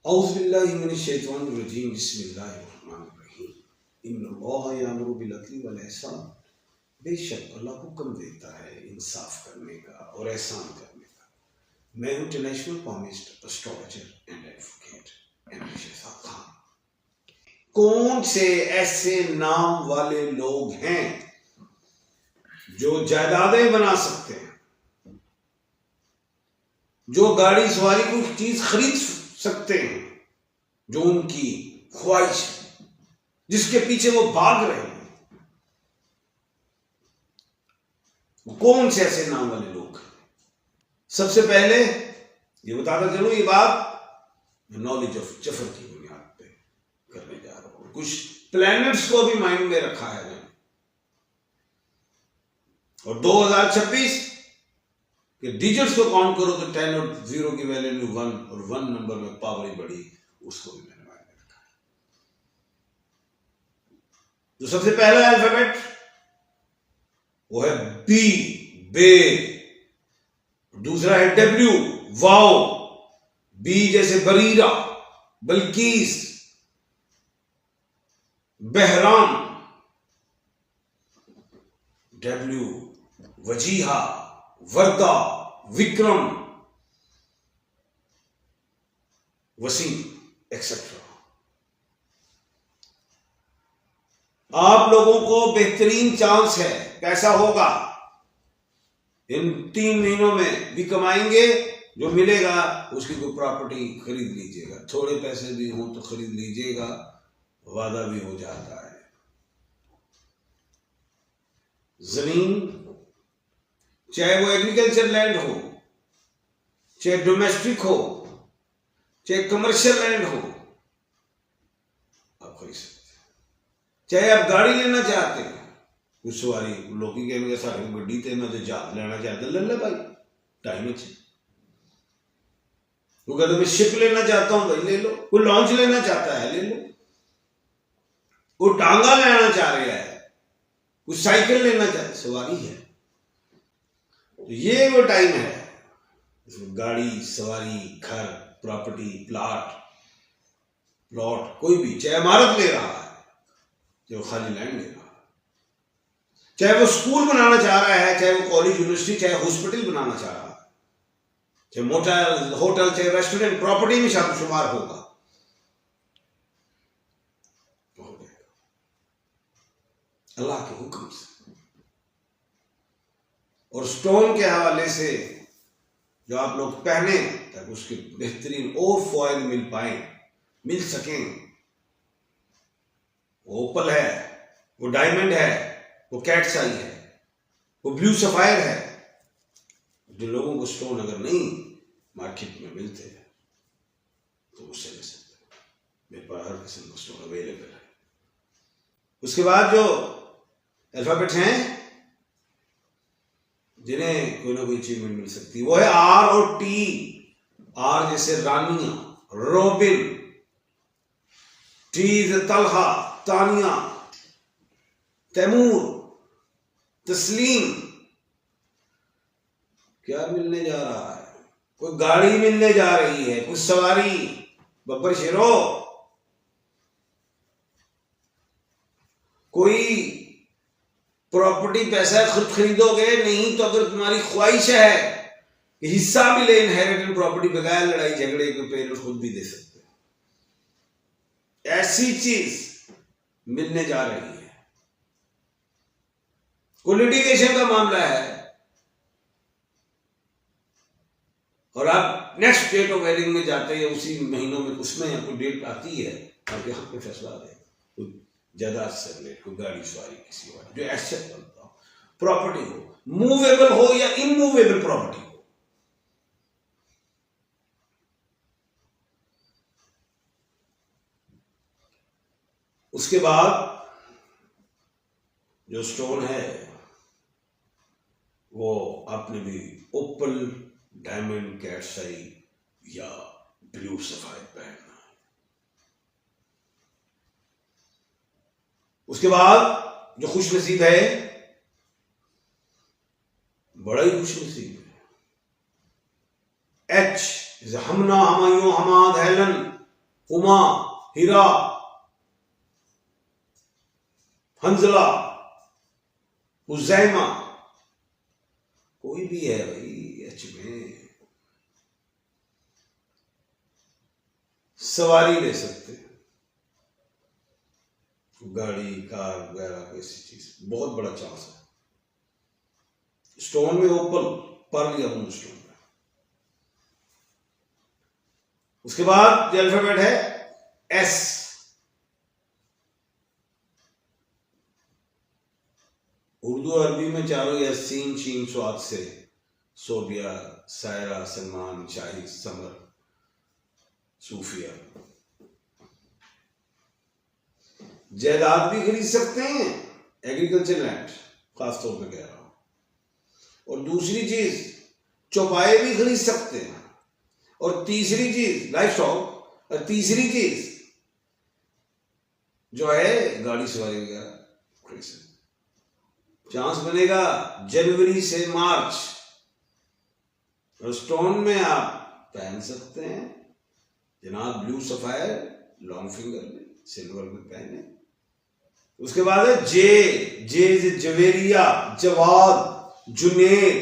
औज़ुबिल्लाहि मिनश्शैतानिर्रजीम बिस्मिल्लाहिर्रहमानिर्रहीम इन्नल्लाह यअमुरु बिल-अदली वल-इहसान। बेशक अल्लाह हुक्म देता है इंसाफ करने का और एहसान करने का। मैं हूँ international palmist astrologer and advocate Mshefa Khan. कौन से ऐसे नाम वाले लोग हैं जो जायदादें बना सकते हैं, जो गाड़ी सवारी कोई चीज खरीद सकते हैं, जो उनकी ख्वाहिश है, जिसके पीछे वो भाग रहे हैं? कौन से ऐसे नाम वाले लोग हैं? सबसे पहले ये बताता चलो, ये बात नॉलेज ऑफ जफर की बुनियाद पे करने जा रहा हूं। कुछ प्लैनेट्स को भी माइंड में रखा है मैंने, और 2026 के डिजिट्स को काउंट करो तो 10 और 0 की वैल्यू 1 और 1 नंबर में पावर ही बड़ी, उसको भी मैंने माइंड में रखा है। तो सबसे पहला अल्फाबेट वो है बी, बे। दूसरा है डब्ल्यू, वाओ। बी जैसे बरीरा, बल्कीस, बहराम। डब्ल्यू वजीहा, वर्दा, विक्रम, वसीम एक्सेट्रा। आप लोगों को बेहतरीन चांस है, पैसा होगा इन 3 महीनों में भी कमाएंगे। जो मिलेगा उसकी कोई प्रॉपर्टी खरीद लीजिएगा, थोड़े पैसे भी हो तो खरीद लीजिएगा, वादा भी हो जाता है। जमीन, चाहे वो एग्रीकल्चर लैंड हो, चाहे डोमेस्टिक हो, चाहे कमर्शियल लैंड हो, आप खरीद सकते हैं। चाहे आप गाड़ी लेना चाहते हैं, कुछ सवारी लोग कहेंगे सारे गड्डी ते मैं जा लेना चाहते, ले भाई, टाइम अच्छे। वो कहते मैं शिप लेना चाहता हूं, भाई ले लो। कोई लॉन्च लेना चाहता है, ले लो। कोई टांगा लेना चाह रहा है, कुछ साइकिल लेना चाहता है, सवारी है। तो ये वो टाइम है, गाड़ी, सवारी, घर, प्रॉपर्टी, प्लॉट, कोई भी, चाहे इमारत ले रहा है, चाहे वो खाली लैंड ले रहा है, चाहे वो स्कूल बनाना चाह रहा है, चाहे वो कॉलेज, यूनिवर्सिटी, चाहे हॉस्पिटल बनाना चाह रहा है, चाहे मोटल, होटल, चाहे रेस्टोरेंट, प्रॉपर्टी में शुमार होगा, तो हो जाएगा अल्लाह के हुक्म से। और स्टोन के हवाले से जो आप लोग पहने, ताकि उसके बेहतरीन और फॉयल मिल सकें, वो ओपल है, वो डायमंड है, वो कैट्स आई है, वो ब्लू सफायर है। जो लोगों को स्टोन अगर नहीं मार्केट में मिलते हैं तो उससे ले सकते हैं। मेरे पास हर किस्म का स्टोन अवेलेबल है। उसके बाद जो अल्फाबेट हैं जिन्हें कोई ना कोई अचीवमेंट मिल सकती है, वो है आर और टी। आर जैसे रानिया, रोबिन। टी जैसे तलहा, तानिया, तैमूर, तस्लीम। क्या मिलने जा रहा है? कोई गाड़ी मिलने जा रही है, कुछ सवारी, बब्बर शेरो। कोई प्रॉपर्टी, पैसा खुद खरीदोगे नहीं तो अगर तुम्हारी ख्वाहिश है कि हिस्सा भी ले इनहेरिटेड प्रॉपर्टी, बगैर लड़ाई झगड़े के पेरेंट्स खुद भी दे सकते हैं, ऐसी चीज मिलने जा रही है। कोई लिटिगेशन का मामला है और आप नेक्स्ट डेट ऑफ वेडिंग में जाते हैं, उसी महीनों में उसमें कोई डेट आती है, आपके हक में फैसला दे, कोई जायदाद से रिलेटेड, कोई गाड़ी सवारी किसी और जो एसेट बनता हो, प्रॉपर्टी हो, मूवेबल हो या इमूवेबल प्रॉपर्टी हो। उसके बाद जो स्टोन है वो आपने भी ओपल, डायमंड, कैट्साई या ब्लू सफायर पहनना है। उसके बाद जो खुश नसीब है, बड़ा ही खुश नसीब है, एच हमना, हमायूं, हमाद, हेलन, हुमा, हीरा, हंजला, उजैमा, कोई भी है भाई एच में सवारी ले सकते हैं, गाड़ी, कार वगैरह ऐसी चीज, बहुत बड़ा चांस है। स्टोन में ओपल, पर्ल या मून स्टोन में। उसके बाद जो अल्फाबेट है एस, उर्दू अरबी में चारों या सीन शीन स्वाद से सोबिया, सायरा, सलमान, शाहिद, समर, सूफिया। जायदाद भी खरीद सकते हैं, एग्रीकल्चर लैंड खासतौर पे कह रहा हूं। और दूसरी चीज चौपाए भी खरीद सकते हैं। और तीसरी चीज लाइफ स्टॉक। और तीसरी चीज जो है गाड़ी सवारी वगैरह खरीद सकते। चांस बनेगा जनवरी से मार्च। और स्टोन में आप पहन सकते हैं जनाब ब्लू सफायर लॉन्ग फिंगर में, सिल्वर में पहने। उसके बाद है जे जवेरिया, जवाद, जुनेद,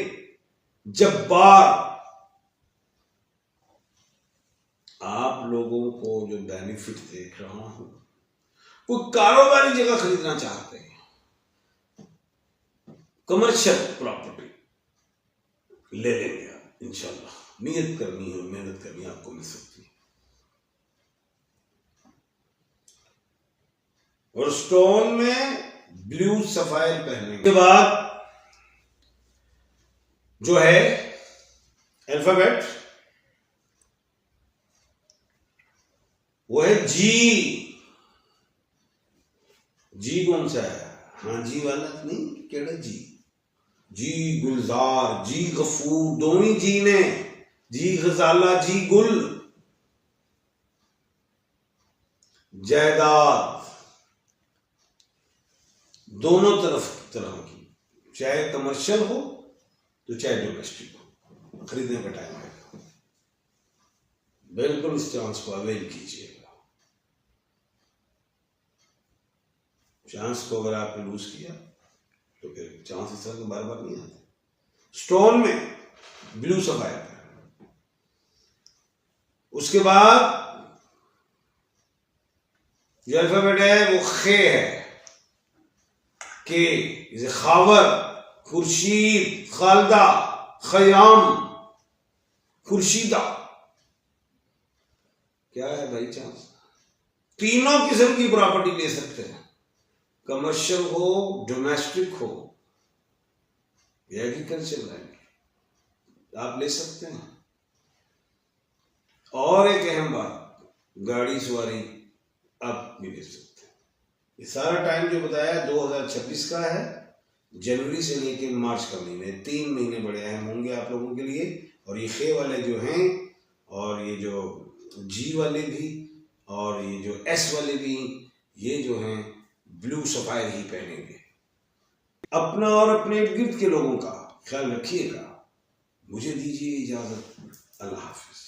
जब्बार। आप लोगों को जो बेनिफिट देख रहा हूं, कोई कारोबारी जगह खरीदना चाहते हैं, कमर्शियल प्रॉपर्टी ले लेंगे आप इंशाल्लाह। नियत करनी है, मेहनत करनी है, आपको मिल सकती है। और स्टोन में ब्लू सफायर पहनने के बाद जो है अल्फाबेट वो है जी। जी कौन सा है? हाँ जी वाला नहीं, केड़ा जी? जी गुलजार, जी गफूर, दोनों जी ने, जी गजाला, जी गुल। जायदाद दोनों तरह की, चाहे कमर्शियल हो तो चाहे डोमेस्टिक हो, खरीदने का टाइम आएगा। बिल्कुल इस चांस को अवेल कीजिएगा। चांस को अगर आपने लूज किया तो फिर चांस इस तरह के बार बार नहीं आते। स्टोन में ब्लू सफायर, उसके बाद जो अल्फाबेट है वो खे है। के जैसे खावर, खुर्शीद, खालदा, खयाम, खुर्शीदा। क्या है भाई चांस? तीनों किस्म की प्रॉपर्टी ले सकते हैं, कमर्शियल हो, डोमेस्टिक हो, एग्रीकल्चर लैंड आप ले सकते हैं। और एक अहम बात, गाड़ी सवारी आप भी ले सकते हैं। ये सारा टाइम जो बताया 2026 का है, जनवरी से लेकर मार्च का महीने, 3 महीने बड़े अहम होंगे आप लोगों के लिए। और ये खे वाले जो हैं, और ये जो जी वाले भी, और ये जो एस वाले भी, ये जो हैं ब्लू सफायर ही पहनेंगे। अपना और अपने इर्द गिर्द के लोगों का ख्याल रखिएगा। मुझे दीजिए इजाजत। अल्लाह हाफिज।